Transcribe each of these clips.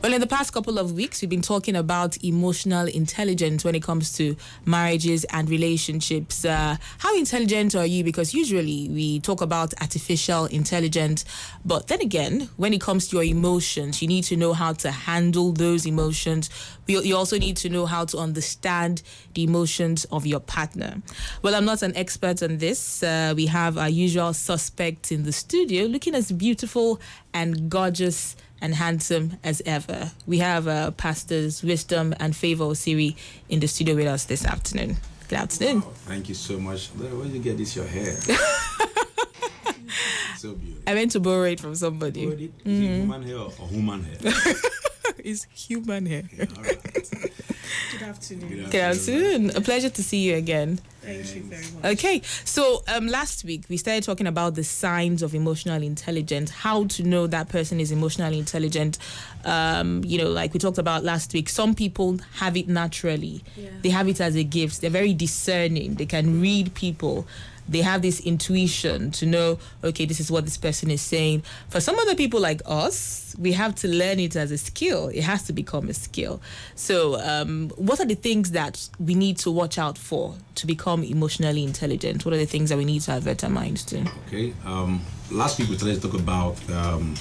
Well, in the past couple of weeks, we've been talking about emotional intelligence when it comes to marriages and relationships. How intelligent are you? Because usually we talk about artificial intelligence, but then again, when it comes to your emotions, you need to know how to handle those emotions. You also need to know how to understand the emotions of your partner. Well, I'm not an expert on this. We have our usual suspects in the studio, looking as beautiful and gorgeous and handsome as ever. We have Pastors Wisdom and Favor Osiri in the studio with us this afternoon. Good afternoon. Wow, thank you so much. Where did you get this, your hair? So beautiful. I went to borrow it from somebody. Is it human hair or human hair? It's human hair. Yeah, all right. Good afternoon. Good afternoon. A pleasure to see you again. Thank you very much. Okay, so last week we started talking about the signs of emotional intelligence, how to know that person is emotionally intelligent. Like we talked about last week, some people have it naturally. Yeah. They have it as a gift. They're very discerning. They can read people. They have this intuition to know, okay, this is what this person is saying. For some other people like us, we have to learn it as a skill. It has to become a skill. So what are the things that we need to watch out for to become emotionally intelligent? What are the things that we need to avert our minds to? Okay. Last week we started to talk about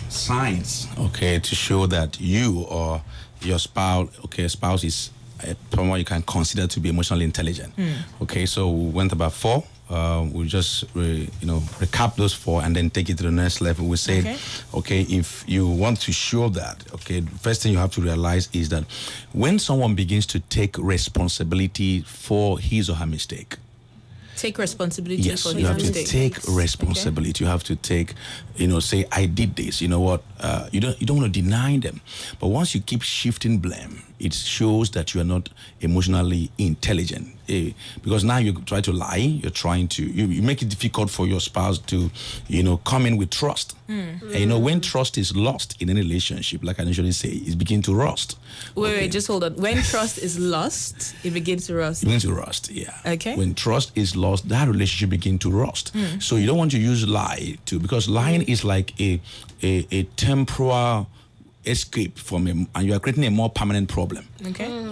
signs. Okay, to show that you or your spouse, spouse is someone you can consider to be emotionally intelligent. Okay, so we went about 4. We'll just recap those 4 and then take it to the next level. We said, okay, if you want to show that, okay, the first thing you have to realize is that when someone begins to take responsibility for his or her mistake, take responsibility yes, for you have his to mistake. take responsibility. You have to take, say, I did this. You know what? You don't want to deny them. But once you keep shifting blame, it shows that you are not emotionally intelligent. Because now you try to lie. You're trying to you make it difficult for your spouse to, come in with trust. And when trust is lost in any relationship, like I usually say, it's beginning to rust. Wait, just hold on. When trust is lost, it begins to rust. It begins to rust, yeah. Okay. When trust is lost, that relationship begins to rust. So you don't want to use lie because lying is like a temporal escape from him, and you are creating a more permanent problem.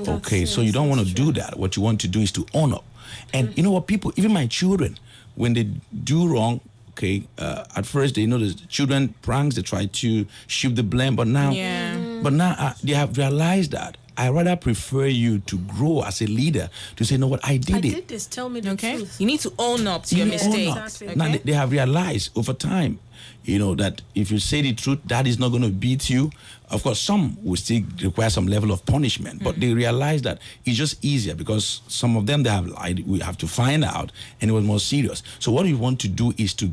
Okay. So you don't want to do that. What you want to do is to own up. And you know what, people, even my children, when they do wrong, at first they know the children pranks, they try to shift the blame, but now they have realized that I rather prefer you to grow as a leader, to say, you know what, I did this. Tell me the truth. You need to own up to your mistake. Exactly. Now they have realized over time, that if you say the truth, that is not going to beat you. Of course, some will still require some level of punishment, but they realize that it's just easier because some of them, they have lied. We have to find out, and it was more serious. So what we want to do is to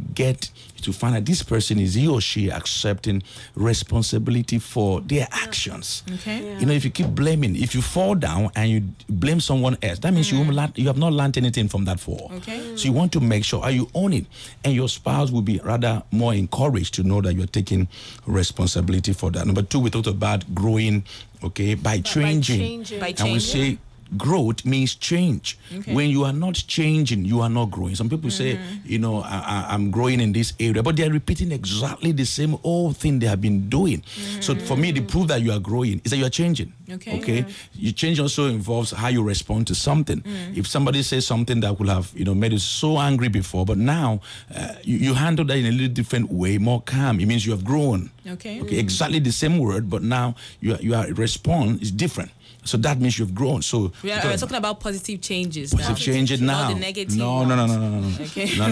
find out this person, is he or she accepting responsibility for their actions. If you keep blaming, if you fall down and you blame someone else, that means you have not learned anything from that fall. So you want to make sure you own it, and your spouse will be rather more encouraged to know that you're taking responsibility for that. Number 2, we talked about growing, by changing. And we say growth means change. When you are not changing, you are not growing. Some people say, I'm growing in this area, but they're repeating exactly the same old thing they have been doing. So for me, the proof that you are growing is that you are changing. You change also involves how you respond to something. If somebody says something that would have made you so angry before, but now you handle that in a little different way, more calm, it means you have grown. Exactly the same word, but now your response is different. So that means you've grown. So we're talking about positive changes. Positive changes now. Not the negative. No. Okay. No.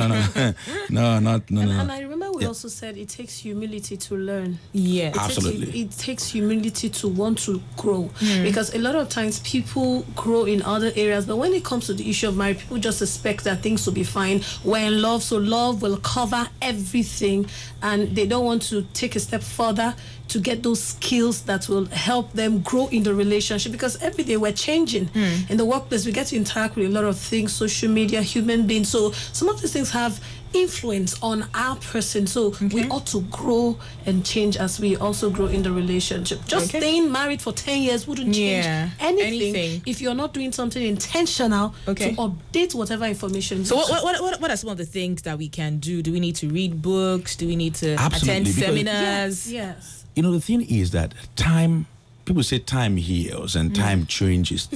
No. And I remember we also said it takes humility to learn. Yeah, absolutely. It takes humility to want to grow, because a lot of times people grow in other areas, but when it comes to the issue of marriage, people just expect that things will be fine. We're in love, so love will cover everything, and they don't want to take a step further to get those skills that will help them grow in the relationship, because every day we're changing. In the workplace, we get to interact with a lot of things, social media, human beings. So some of these things have influence on our person. So we ought to grow and change as we also grow in the relationship. Just staying married for 10 years wouldn't change anything if you're not doing something intentional to update whatever information. So what are some of the things that we can do? Do we need to read books? Do we need to Absolutely, attend seminars? Yes. The thing is that time people say time heals and time changes.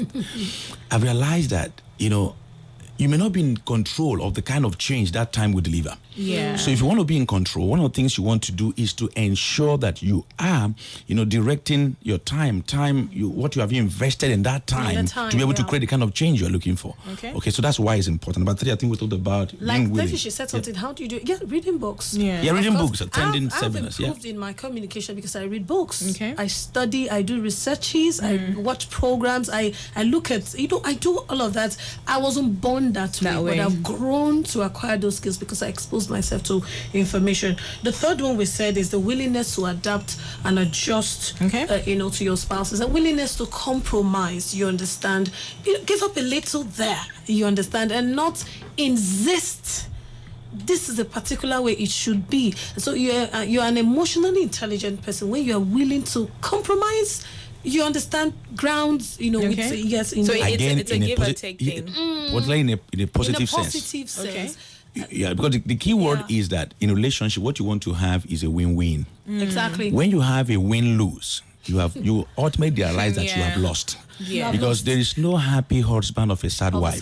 I've realized that, you may not be in control of the kind of change that time will deliver. Yeah. So if you want to be in control, one of the things you want to do is to ensure that you are, directing your time, what you have invested in that time, to be able to create the kind of change you're looking for. Okay. So that's why it's important. Number 3, I think we talked about like being willing. Devi, she said something. How do you do it? Yeah, reading books. Yeah, reading books, attending I've seminars. improved in my communication because I read books. Okay. I study, I do researches, I watch programs, I look at, I do all of that. I wasn't born that way, but I've grown to acquire those skills because I exposed myself to information. The third one we said is the willingness to adapt and adjust, to your spouses, a willingness to compromise, you understand? Give up a little there, you understand, and not insist. This is a particular way it should be. So you're an emotionally intelligent person when you are willing to compromise. You understand grounds, Okay. yes. So it's a give or take thing. What's like in a positive sense? Positive sense. Okay. Yeah, because the key word is that in a relationship, what you want to have is a win-win. Exactly. When you have a win-lose, you ultimately realize that you have lost. Yeah. Because there is no happy husband of a sad wife.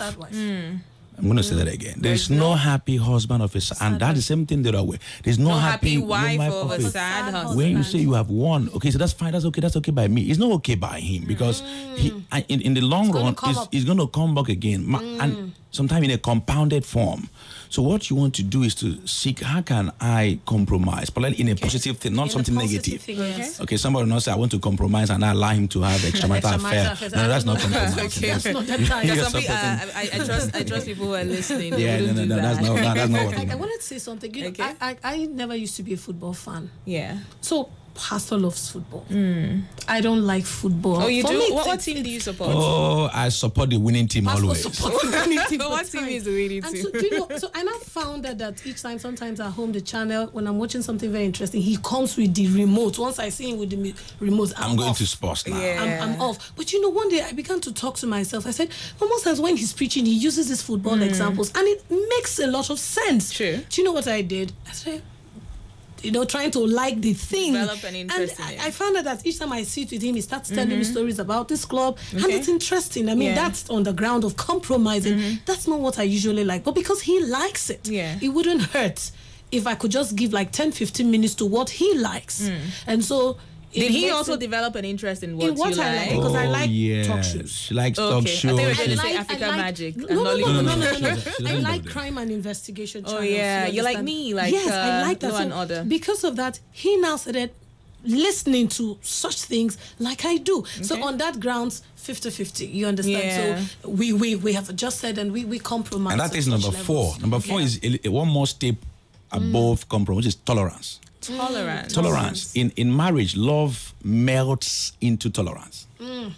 I'm going to say that again. There is no happy husband of a sad, and that's the same thing the other way. There's no happy wife of a sad husband. When you say you have one, okay, so that's fine. That's okay by me. It's not okay by him because in the long run, it's going to come back again, and sometimes in a compounded form. So what you want to do is to seek, how can I compromise, but in a positive thing, not something negative. Okay, somebody will not say, I want to compromise and I allow him to have extramarital affair. No, that's not compromise. That's not that time. I trust people who are listening. Yeah, no, that's not what I wanted to say something. I never used to be a football fan. Yeah. So Pastor loves football. I don't like football. Oh, you For do? me, What team do you support? Oh, I support the winning team always. What team is the winning team? And so, do you know, so I now found that each time, sometimes at home, the channel, when I'm watching something very interesting, he comes with the remote. Once I see him with the remote, I'm going off. to sports now. Yeah. I'm off. But one day I began to talk to myself. I said, almost as when he's preaching, he uses these football examples, and it makes a lot of sense. True. Do you know what I did? I said, trying to like the thing. Develop an interest and in it. I found out that each time I sit with him, he starts telling me stories about this club, and it's interesting. I mean, that's on the ground of compromising. That's not what I usually like, but because he likes it, it wouldn't hurt if I could just give like 10-15 minutes to what he likes. And so did he also develop an interest in what you I like? Because I like talk yes. shows. She likes talk shows. I think we're going to say African Magic. No. She I doesn't like do that. crime and investigation channels. Oh yeah, you you're like understand? me, like yes, I like that. Law and Order. Because of that, he now started listening to such things like I do. So on that grounds, 50-50. You understand? Yeah. So we have adjusted and we compromise. And that at is such number levels. 4. Number 4 is one more step above compromise, which is tolerance. Tolerance. In marriage, love melts into tolerance.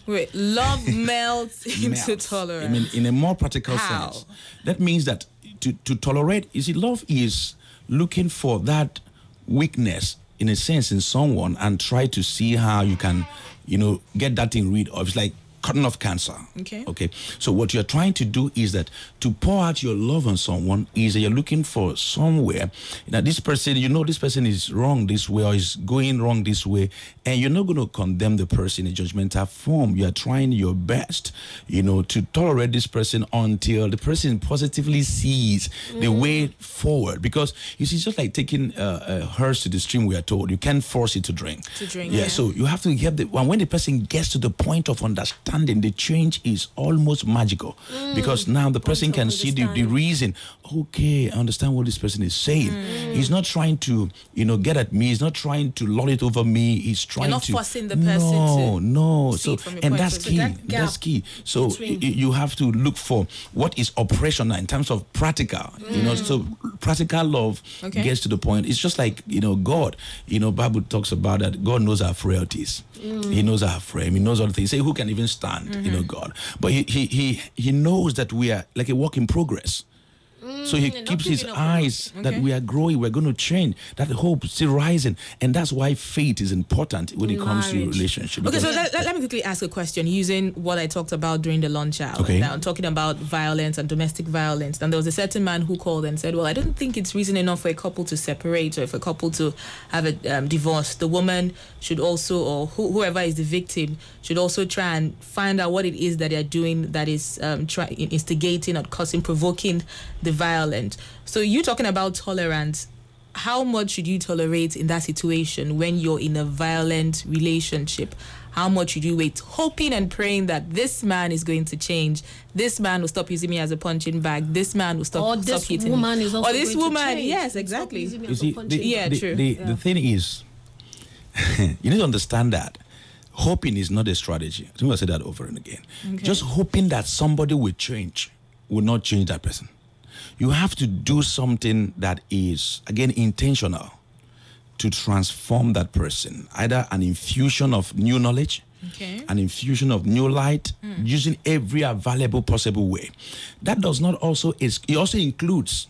Wait, love melts into tolerance. I mean, in a more practical How? sense, that means that to tolerate, you see, love is looking for that weakness, in a sense, in someone and try to see how you can, get that thing rid of. It's like cutting off cancer. Okay. So what you're trying to do is that to pour out your love on someone is that you're looking for somewhere that this person, this person is wrong this way or is going wrong this way, and you're not going to condemn the person in a judgmental form. You are trying your best, to tolerate this person until the person positively sees the way forward. Because you see, it's just like taking a horse to the stream. We are told you can't force it to drink. Yeah. So you have to get when the person gets to the point of understanding, the change is almost magical because now the person can see the reason. Okay, I understand what this person is saying. He's not trying to, get at me. He's not trying to lord it over me. He's trying You're not to forcing the person no. see So it from your and point that's of key. view. That's key. So you have to look for what is operational in terms of practical. So practical love gets to the point. It's just like God. Bible talks about that. God knows our frailties. He knows our frame. He knows all the things. Say, who can even stand? God. But he knows that we are like a work in progress. So he not keeps his giving up. eyes that Okay. we are growing, we're going to change. That hope is still rising, and that's why faith is important when it comes to Marriage. relationship. Okay, so because- let me quickly ask a question using what I talked about during the lunch hour. Okay. Now, talking about violence and domestic violence. And there was a certain man who called and said, well, I don't think it's reason enough for a couple to separate or for a couple to have a divorce. The woman should also, or whoever is the victim, should also try and find out what it is that they're doing that is instigating or causing, provoking the violence. So you talking about tolerance. How much should you tolerate in that situation when you're in a violent relationship? How much should you wait, hoping and praying that this man is going to change? This man will stop using me as a punching bag. This man will stop hitting woman me. is also Or this going to woman, change. yes, Stop exactly. using me You as a see, punching Yeah, bag. true. the thing is, you need to understand that hoping is not a strategy. I think I say that over and again. Just hoping that somebody will change will not change that person. You have to do something that is, again, intentional to transform that person. Either an infusion of new knowledge, Okay. an infusion of new light, using every available possible way. That does not also, it also includes,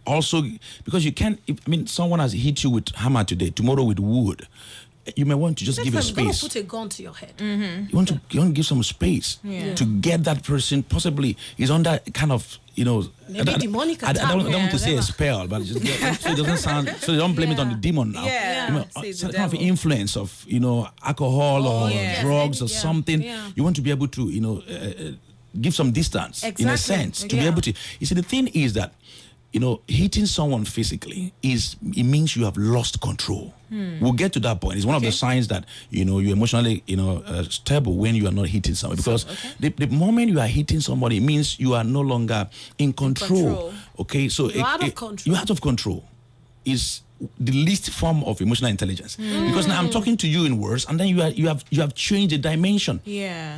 also, because you can't, someone has hit you with hammer today, tomorrow with wood. You may want to just give a Listen, don't space. put a gun to your head. You want to give some space Yeah. to get that person, possibly is under kind of, Maybe demonic I don't attack. want to say a whatever. spell, but just so it doesn't sound, so they don't blame it on the demon now. Yeah. Say it's Some the kind of devil. influence of, alcohol or yes. drugs or Yeah. something. Yeah. You want to be able to, give some distance in a Exactly. sense to be Yeah. able to. You see, the thing is that, hitting someone physically it means you have lost control. We'll get to that point. It's one of the signs that you're emotionally stable when you are not hitting someone, because the moment you are hitting somebody, it means you are no longer in control. control. Okay, so You're out of control. You're out of control. Is the least form of emotional intelligence, because now I'm talking to you in words, and then you have changed the dimension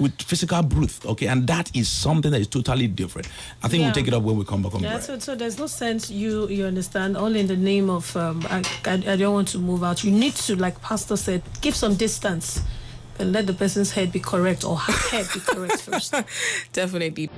with physical breath. Okay, and that is something that is totally different. I think we'll take it up when we come back on Yeah, break. so there's no sense you understand, all in the name of I don't want to move out. You need to, like Pastor said, give some distance and let the person's head be correct, or her head be correct first. Definitely.